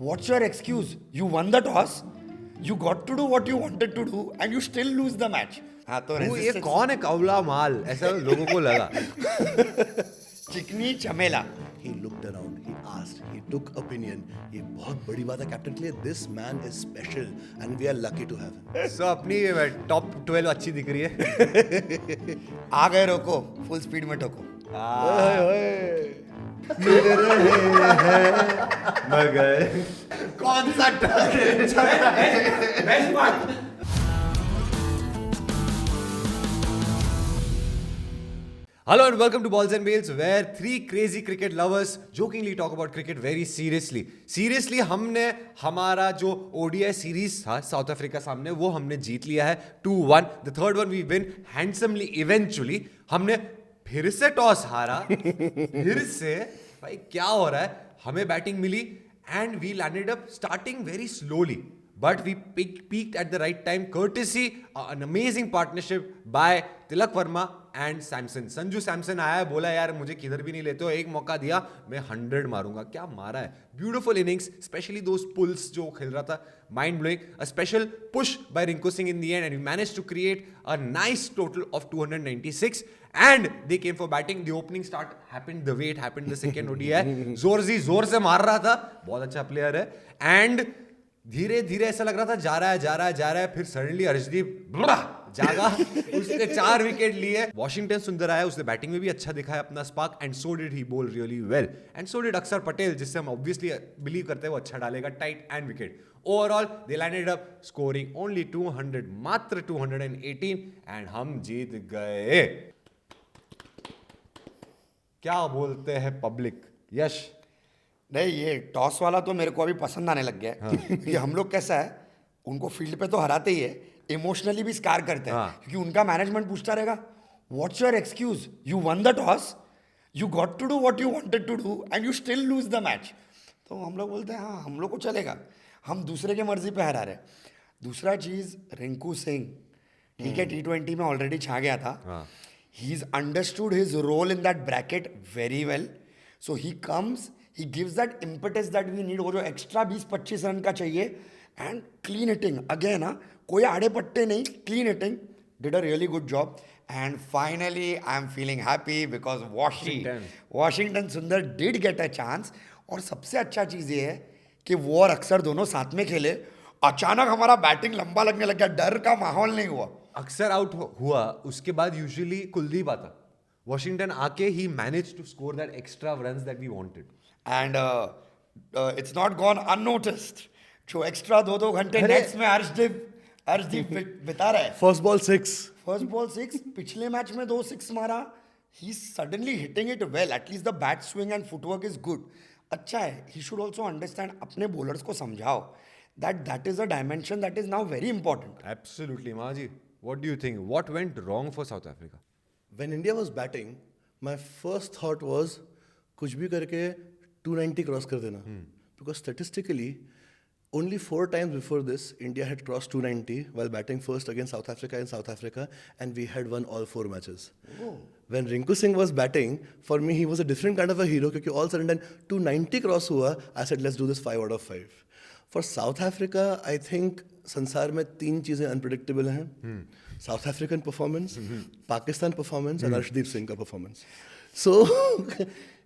What's your excuse? You won the toss. You got to do what you wanted to do, and you still lose the match. हाँ तो वो ये resistance- कौन है कौला माल, ऐसा लोगों को लगा. चिकनी चमेला. He looked around, he asked, he took opinion. ये बहुत बड़ी बात है कैप्टन के लिए. This man is special and we are lucky to have him. So अपनी टॉप 12 अच्छी दिख रही है. आ गए रोको, फुल स्पीड में ठोको. मगर कौन सा Hello and welcome to Balls and Wheels, where three crazy cricket lovers jokingly talk about cricket very seriously. Seriously, हमने हमारा जो ODI सीरीज था साउथ अफ्रीका सामने वो हमने जीत लिया है 2-1. The third one we win handsomely eventually. हमने फिर से टॉस हारा. फिर से भाई क्या हो रहा है? हमें बैटिंग मिली and we landed up starting very slowly. But we peaked at the right time, courtesy an amazing partnership by Tilak Verma and Samson. Sanju Samson आया, बोला यार मुझे किधर भी नहीं लेते हो, एक मौका दिया, मैं 100 मारूंगा. क्या मारा है. Beautiful innings, especially those pulls जो खेल रहा था, mind blowing. A special push by Rinku Singh in the end, and we managed to create a nice total of 296. And they came for batting. The opening start happened the way it happened the second ODI. जोर से मार रहा था, बहुत अच्छा player है. And धीरे धीरे ऐसा लग रहा था जा रहा है. फिर सडनली अर्शदीप जागा, उसने 4 विकेट लिए. वॉशिंगटन सुंदर आया, उसने बैटिंग में भी अच्छा दिखाया अपना spark. And so did he bowl really well. And so did Axar Patel, जिससे हम ऑब्वियसली बिलीव करते हैं वो अच्छा डालेगा. Tight and wicket. Overall they landed up scoring only 200, मात्र 218, एंड हम जीत गए. क्या बोलते हैं पब्लिक? यश नहीं, ये टॉस वाला तो मेरे को अभी पसंद आने लग गया है. क्योंकि हम लोग कैसा है, उनको फील्ड पे तो हराते ही है, इमोशनली भी स्कार करते हैं. क्योंकि उनका मैनेजमेंट पूछता रहेगा, what's your excuse? You won the toss, you got to do what you wanted to do, and you still lose the match. तो हम लोग बोलते हैं हाँ, हम लोग को चलेगा, हम दूसरे के मर्जी पे हरा रहे. दूसरा चीज़, रिंकू सिंह ठीक है, T20 में ऑलरेडी छा गया था. He is understood his role in that bracket very well. So he comes, he gives that impetus that we need. वो जो एक्स्ट्रा 20-25 रन का चाहिए. And clean hitting again. कोई आड़े पट्टे नहीं, clean hitting. Did a really good job. And finally I am feeling happy because Washington Sundar did get a chance. और सबसे अच्छा चीज़ ये है कि वो और अक्सर दोनों साथ में खेले. अचानक हमारा बैटिंग लंबा लगने लग गया, डर का माहौल नहीं हुआ. अक्सर आउट हुआ, उसके बाद यूजुअली कुलदीप आता. वॉशिंगटन आके he manage to score that extra runs that we wanted. And it's not gone unnoticed. जो एक्स्ट्रा 2-2 घंटे नेट्स में अर्शदीप बिता रहा है. First ball 6. पिछले मैच में 2 6 मारा. He's suddenly hitting it well. At least the bat swing and footwork is good. अच्छा है. He should also understand, अपने bowlers को समझाओ that is a dimension that is now very important. Absolutely, Mahaji. What do you think? What went wrong for South Africa? When India was batting, my first thought was कुछ भी करके 290 cross कर देना. Because statistically, only 4 times before this, India had crossed 290 while batting first against South Africa in South Africa, and we had won all 4 matches. When Rinku Singh was batting, for me he was a different kind of a hero क्योंकि all sudden 290 cross हुआ. I said let's do this 5 out of 5. For South Africa, I think संसार में 3 चीज़ें unpredictable हैं. South African performance, Pakistan performance and Arshdeep Singh का performance. So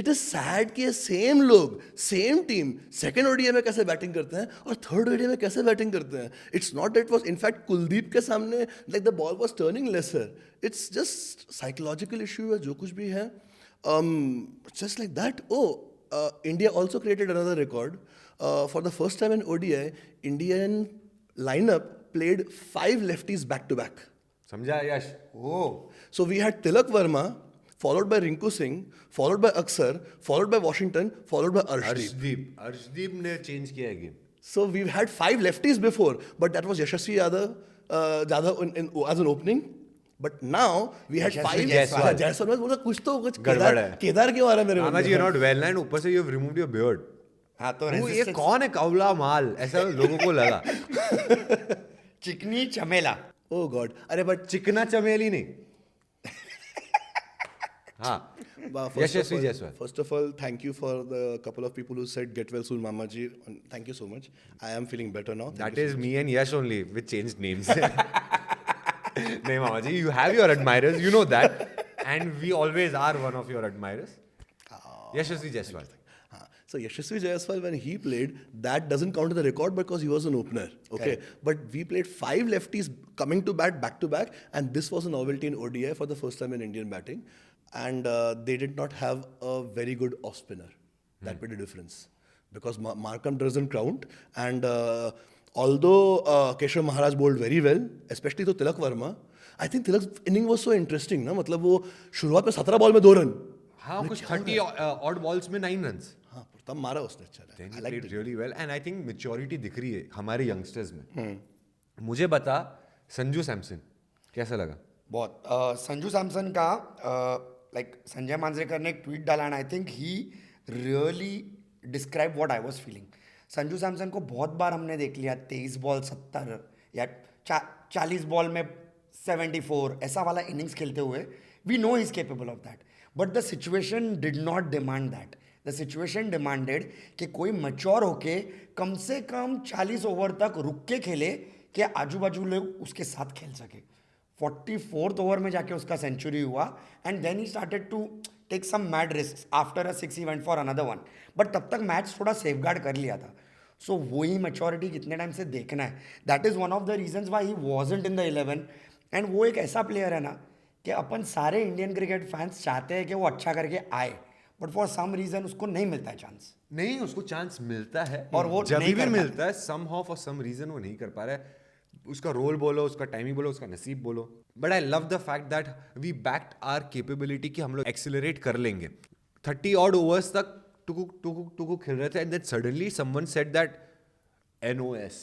it is sad कि ये same लोग, सेम टीम सेकेंड ODI में कैसे बैटिंग करते हैं और थर्ड ODI में कैसे बैटिंग करते हैं. It's not it was in fact Kuldeep के सामने like the ball was turning lesser. It's just psychological issue है जो कुछ भी है. Just like that. India also created another record. For the first time in ODI, Indian lineup played 5 lefties back to back. समझा यश? So we had Tilak Verma, followed by Rinku Singh, followed by Aksar, followed by Washington, followed by Arshdeep. Arshdeep ने change किया game. So we've had 5 lefties before, but that was Yashasvi Yadav as an opening. But now we had Yashasvi 5. Jaiswal. Jaiswal में बोला कुछ गड़बड़ है. केदार क्यों आ रहा है मेरे मामा जी, you're not well, and ऊपर से you've removed your beard. हाँ तो वो ये कौन है कौला माल, ऐसा लोगों को लगा. चिकनी चमेला. Oh God. अरे but चिकना चमेली नहीं. हाँ First Yashasvi of all- Jaiswal First of all, thank you for the couple of people who said get well soon, Mamaji. And thank you so much. I am feeling better now. Thank That you is so me and Yash only with changed names. नहीं मामा जी, you have your admirers, you know that, and we always are one of your admirers. Yashasvi Jaiswal. So Yashasvi Jaiswal, when he played, that doesn't count as a record because he was an opener. Okay, but we played 5 lefties coming to back to back, and this was a novelty in ODI for the first time in Indian batting, and they did not have a very good off spinner. That made a difference because Markham doesn't count, and although Keshav Maharaj bowled very well, especially to Tilak Verma, I think Tilak's inning was so interesting. ना मतलब वो शुरुआत में 17 ball में 2 run. हाँ कुछ 30 odd balls में 9 runs. हाँ तब मारा उसने अच्छा. Then he played really well and I think maturity दिख रही है हमारे youngsters में. मुझे बता संजू सैमसन कैसा लगा? बहुत संजू सैमसन का लाइक संजय मांजरेकर ने एक ट्वीट डाला and I think he really describe what I was feeling. Sanju Samson को बहुत बार हमने देख लिया 23 बॉल 70 या 40 बॉल में 74 ऐसा वाला इनिंग्स खेलते हुए. We know he is capable of that, but the situation did not demand that. The situation demanded कि कोई मैच्योर होके कम से कम 40 ओवर तक रुक के खेले कि आजू बाजू लोग उसके साथ खेल सके. 44th ओवर में जाके उसका सेंचुरी हुआ and then he started to take some mad risk after a 6 event for another one. But तब तक मैच थोड़ा सेफगार्ड कर लिया था. सो वही मैच्योरिटी कितने टाइम से देखना है. That is one of the reasons why he wasn't in the 11. And वो एक ऐसा प्लेयर है ना कि अपन सारे इंडियन क्रिकेट फैंस चाहते हैं कि वो अच्छा करके आए, बट फॉर सम रीजन उसको नहीं मिलता है चांस. नहीं उसको चांस मिलता है और वो जब नहीं भी कर मिलता है somehow for some reason वो नहीं कर पा रहा है. उसका रोल बोलो, उसका टाइमिंग बोलो, उसका नसीब बोलो. But I love the fact that we backed our capability कि हम लोग एक्सेलरेट कर लेंगे. 30 odd overs तक टुकु खेल रहे थे and then suddenly someone said that NOS.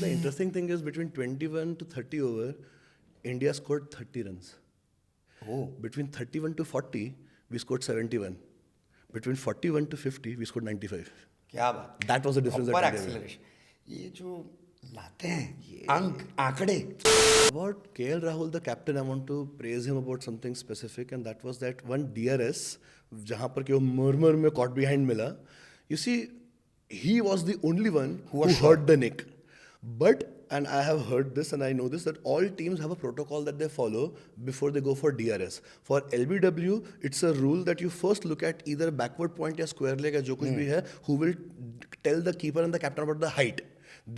The interesting thing is between 21 to 30 over, India scored 30 runs. Oh. Between 31 to 40, we scored 71. Between 41 to 50, we scored 95. क्या बात. That was the difference. Proper that India made. acceleration. ये जो लाते हैं अंक आंकड़े. About KL Rahul, the captain, I want to praise him about something specific, and that was that one DRS, जहाँ पर कि वो murmur में caught behind मिला. You see, he was the only one who heard the nick. But, and I have heard this and I know this, that all teams have a protocol that they follow before they go for DRS. For LBW, it's a rule that you first look at either backward point या square leg या जो कुछ भी है, who will tell the keeper and the captain about the height.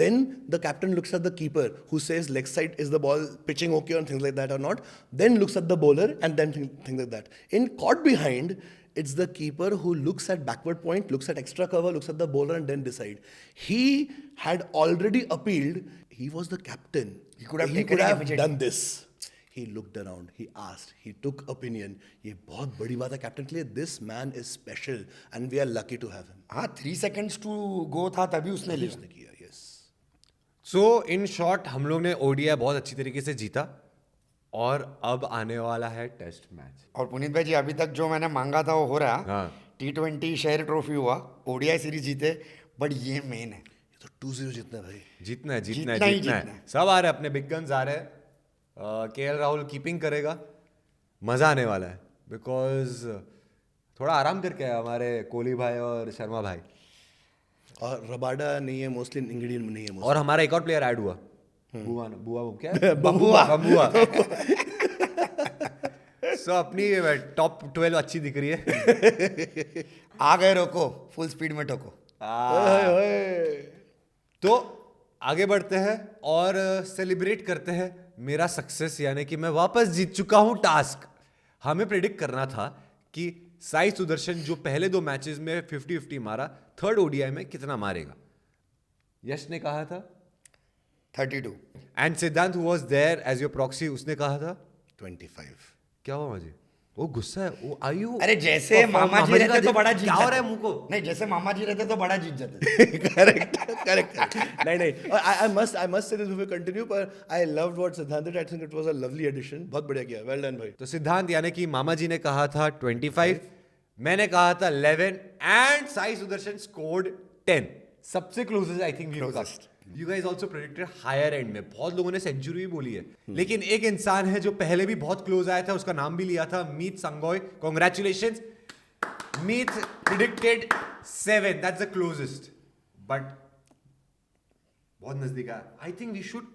Then the captain looks at the keeper who says leg side is the ball pitching okay and things like that or not. Then looks at the bowler and then things like that. In caught behind, it's the keeper who looks at backward point, looks at extra cover, looks at the bowler and then decide. He had already appealed. He was the captain. He could have he taken could it have immediately. done this. He looked around, he asked, he took opinion. ये बहुत बड़ी बात है captain के लिए. This man is special and we are lucky to have him. हाँ 3 seconds to go था तभी उसने लिया. उसने किया, yes. सो इन शॉर्ट हम लोग ने ODI बहुत अच्छी तरीके से जीता और अब आने वाला है टेस्ट मैच. और पुनीत भाई जी अभी तक जो मैंने मांगा था वो हो रहा. हाँ. T20 शेयर ट्रॉफी हुआ, ODI सीरीज जीते, बट ये मेन है. ये तो 2-0 जीतना है भाई. जीतना है जीतना ही जीतना है. सब आ रहे हैं, अपने बिग गन्स आ रहे हैं. KL राहुल कीपिंग करेगा, मजा आने वाला है बिकॉज थोड़ा आराम करके आया हमारे कोहली भाई और शर्मा भाई. और रबाडा नहीं है मोस्टली, इंग्रेडिएंट नहीं है और हमारा एक और प्लेयर ऐड हुआ, बुआ वो क्या बम्बुआ. सो अपनी टॉप 12 अच्छी दिख रही है. आ गए रोको, फुल स्पीड में ठोको. तो आगे बढ़ते हैं और सेलिब्रेट करते हैं मेरा सक्सेस, यानी कि मैं वापस जीत चुका हूं टास्क. हमें प्रेडिक्ट करना था कि साई सुदर्शन जो पहले 2 मैचेस में 50-50 मारा, थर्ड ODI में कितना मारेगा. यश ने कहा था 32. And Siddhant was there as your proxy, उसने कहा था 25. क्या हुआ मुझे? वो गुस्सा है, वो आयु. अरे जैसे मामा जी रहते तो बड़ा जीत क्या हो रहा है जाते. मुंह को? नहीं जैसे मामा जी रहते तो बड़ा जीत जाते. Correct. नहीं. I must say this before we continue, but I loved what Siddhant did. I think it was a lovely addition. बहुत बढ़िया किया. Well done भाई. तो सिद्धांत यानी कि मामा जी ने कहा था 25, मैंने कहा था 11 एंड साई सुदर्शन स्कोर्ड 10. सबसे closest I think we You guys also predicted higher end में, बहुत लोगों ने सेंचुरी भी बोली है, लेकिन एक इंसान है जो पहले भी बहुत क्लोज आया था, उसका नाम भी लिया था, मीत संगोय. Congratulations. Meet predicted 7. That's the closest. But बहुत नजदीक है. I think we should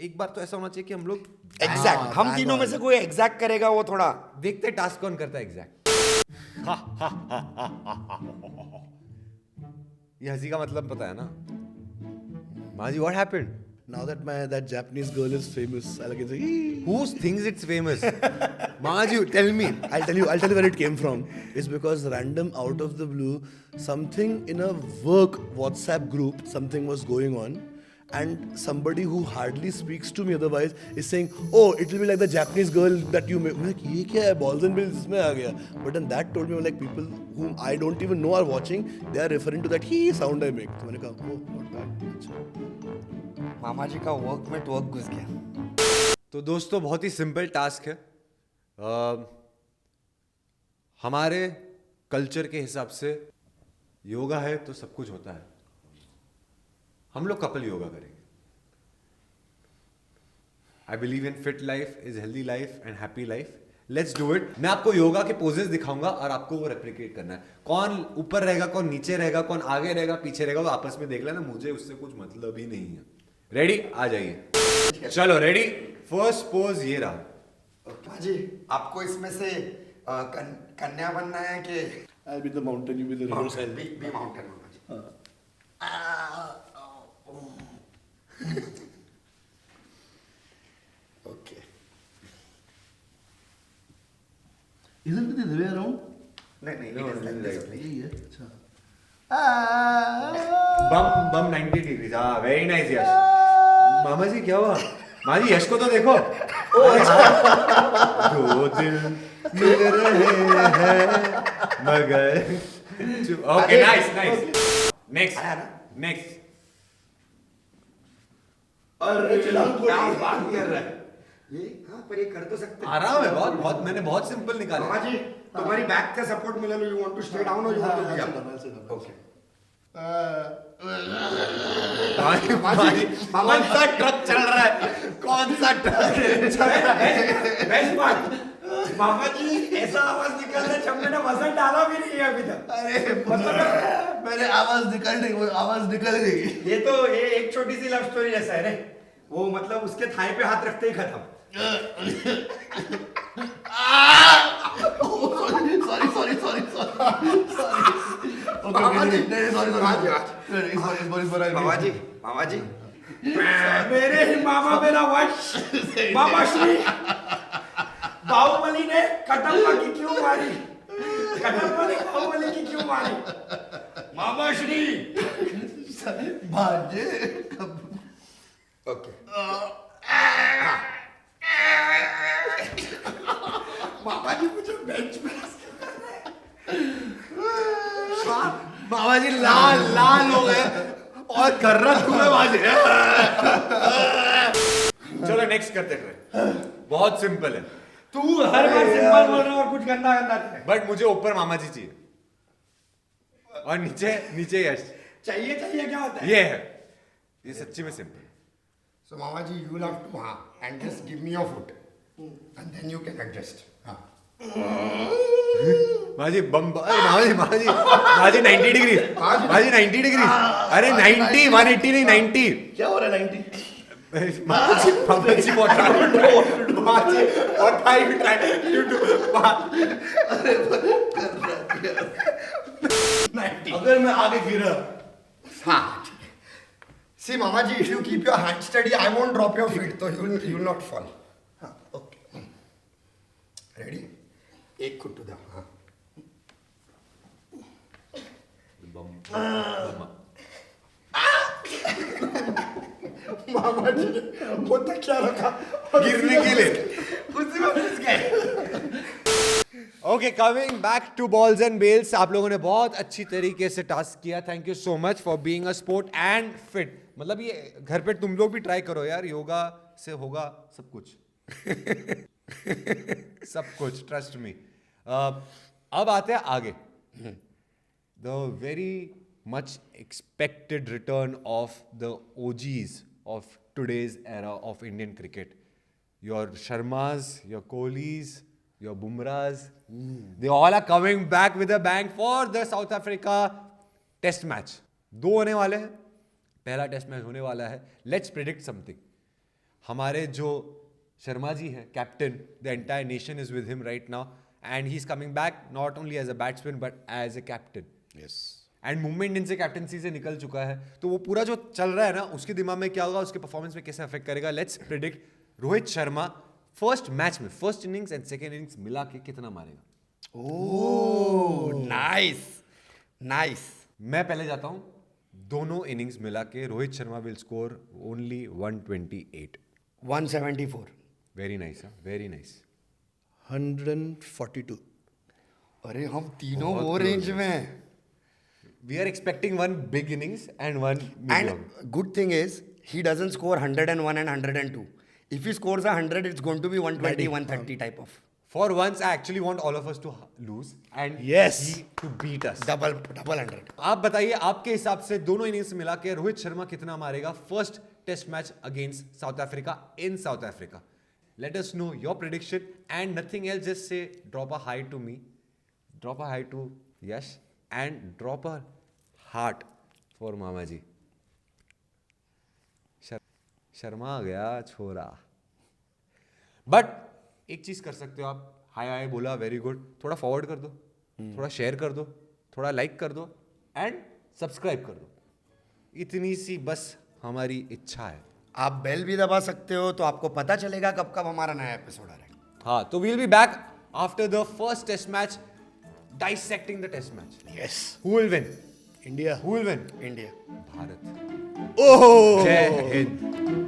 एक बार तो ऐसा होना चाहिए कि हम लोग एग्जैक्ट हम तीनों में से कोई एग्जैक्ट करेगा वो थोड़ा देखते टास्क कौन करता है एग्जैक्ट. ये हंसी का मतलब पता है ना? माजी, what happened? Now that that Japanese girl is famous, I can say, "Ee." Who thinks it's famous? Maji, tell me. I'll tell you where it came from. It's because random out of the blue, something in a work WhatsApp group, something was going on, and somebody who hardly speaks to me otherwise is saying, "Oh, it will be like the Japanese girl that you made." I'm like, "ये क्या है? Balls and Bills इसमें आ गया." But then that told me like people whom I don't even know are watching, they are referring to that he sound I make. तो मैंने कहा, "Oh, not bad." अच्छा. मामा जी का वर्क में वर्क घुस गया. तो दोस्तों बहुत ही सिंपल टास्क है. हमारे कल्चर के हिसाब से योगा है तो सब कुछ होता है. हम लोग कपल योगा करेंगे. I believe in fit life is healthy life and happy life. Let's do it. मैं आपको योगा के पोजेस दिखाऊंगा और आपको वो रेप्लिकेट करना है. कौन ऊपर रहेगा, कौन नीचे रहेगा, कौन आगे रहेगा, पीछे रहेगा, वो आपस में देख लेना. मुझे उससे कुछ मतलब ही नहीं है. रेडी? आ जाइए. चलो रेडी. फर्स्ट पोज ये रहा. जी आपको इसमें से कन्या बनना है कि I'll be the mountain, you be the river. Be mountain मामा जी. Okay. Isn't it the other way around? नहीं it is like this only. यही है. अच्छा. बम 90 डिग्री. हाँ वेरी नाइस यश. मामा जी क्या हुआ? माजी यश को तो देखो. दो दिल मिल रहे हैं मगर. Okay nice nice. नेक्स्ट. अरे चलो क्या बात कर रहा है ये. हाँ पर ये कर तो सकते हैं. आराम है बहुत. मैंने बहुत सिंपल निकाला. मामा जी तुम्हारी बैक का सपोर्ट मिला. You want to stay down और you want to be up. Okay. कौन सा ट्रक चल रहा है? कौन सा ट्रक चल रहा है? बेस्ट पार्ट मामा जी ऐसा आवाज निकल रहा है जब मैंने वजन डाला भी नहीं है अभी तक. अरे मतलब मैंने आवाज निकल गई. ये तो ये एक छोटी सी लव स्टोरी जैसा है रे. वो मतलब उसके थाई पे हाथ रखते ही खत्म. sorry. Okay, मामा जी मेरे ही मामा मेरा वंश मामा श्री बाहुबली ने कटप्पा की क्यों मारी. कटप्पा ने बाहुबली की क्यों मारी. मामा श्री भांजे. ओके. मामा जी मुझे बेंच प्रेस मामा जी लाल हो गए और कर्रत तुम्हें बाजे. चलो नेक्स्ट करते हैं. बहुत सिंपल है. तू हर बार सिंपल बोल रहा है और कुछ गंदा है. बट मुझे ऊपर मामा जी चाहिए और नीचे यश चाहिए क्या होता है. ये है. ये सच्ची में simple. So Mama ji, you will have to and just give me your foot, and then you can adjust. माजी माजी 90 डिग्री. माजी 90 डिग्री. अरे 90 180 नहीं 90. क्या हो रहा है 90? माजी what are you trying to do? अगर मैं आगे गिरा. हाँ. See Mama ji, if you keep your hand steady, I won't drop your feet, so you will not fall. हाँ. Okay. Ready? एक खुट्टू दा. हाँ. मामा जी ने वो तक क्या रखा गिरने के लिए. उसी में फंस गए. Okay coming back to balls and bells. आप लोगों ने बहुत अच्छी तरीके से टास्क किया. Thank you so much for being a sport and fit. मतलब ये घर पे तुम लोग भी ट्राई करो यार. योगा से होगा सब कुछ. सब कुछ ट्रस्ट मी. अब आते हैं आगे. The very much expected return of the OGs of today's era of Indian cricket. Your Sharmas, your Kohlis, your Bumrahs, they all are coming back with a bang for the South Africa test match. 2 होने वाले हैं. पहला test match होने वाला है. Let's predict something. हमारे जो शर्मा जी हैं, captain, the entire nation is with him right now, and he's coming back not only as a batsman but as a captain. Yes. And Mumbai Indians से कैप्टनसी से निकल चुका है, तो वो पूरा जो चल रहा है ना, उसके दिमाग में क्या होगा, उसके परफॉर्मेंस में कैसे अफेक्ट करेगा. Let's predict Rohit Sharma first match में, first innings and second innings मिला के कितना मारेगा. Oh nice nice. मैं पहले जाता हूं. दोनों इनिंग्स मिला के Rohit Sharma will score only 128. 174. Very nice, very nice. 142. अरे हम तीनों वो रेंज में हैं. We are expecting one big innings and one medium. And good thing is he doesn't score 101 and 102. If he scores 100, it's going to be 120, 130 type of. For once, I actually want all of us to lose and Yes. he to beat us. Double 100. आप बताइए, आपके हिसाब से दोनों innings मिला के रोहित शर्मा कितना मारेगा first test match against South Africa in South Africa. Let us know your prediction and nothing else. Just say drop a hi to me, drop a hi to Yash and drop a heart for Mama ji. Sharma आ गया छोरा. But एक चीज कर सकते हो आप. हाय हाय बोला, वेरी गुड. थोड़ा फॉरवर्ड कर दो, थोड़ा शेयर कर दो, थोड़ा लाइक कर दो एंड सब्सक्राइब कर दो. इतनी सी बस हमारी इच्छा है. आप बेल भी दबा सकते हो तो आपको पता चलेगा कब कब हमारा नया एपिसोड आ रहा है. हाँ, तो we'll be back after the first test match, dissecting the test match. Yes. Who will win? India. Who will win? India. Bharat. Oh! जय हिंद.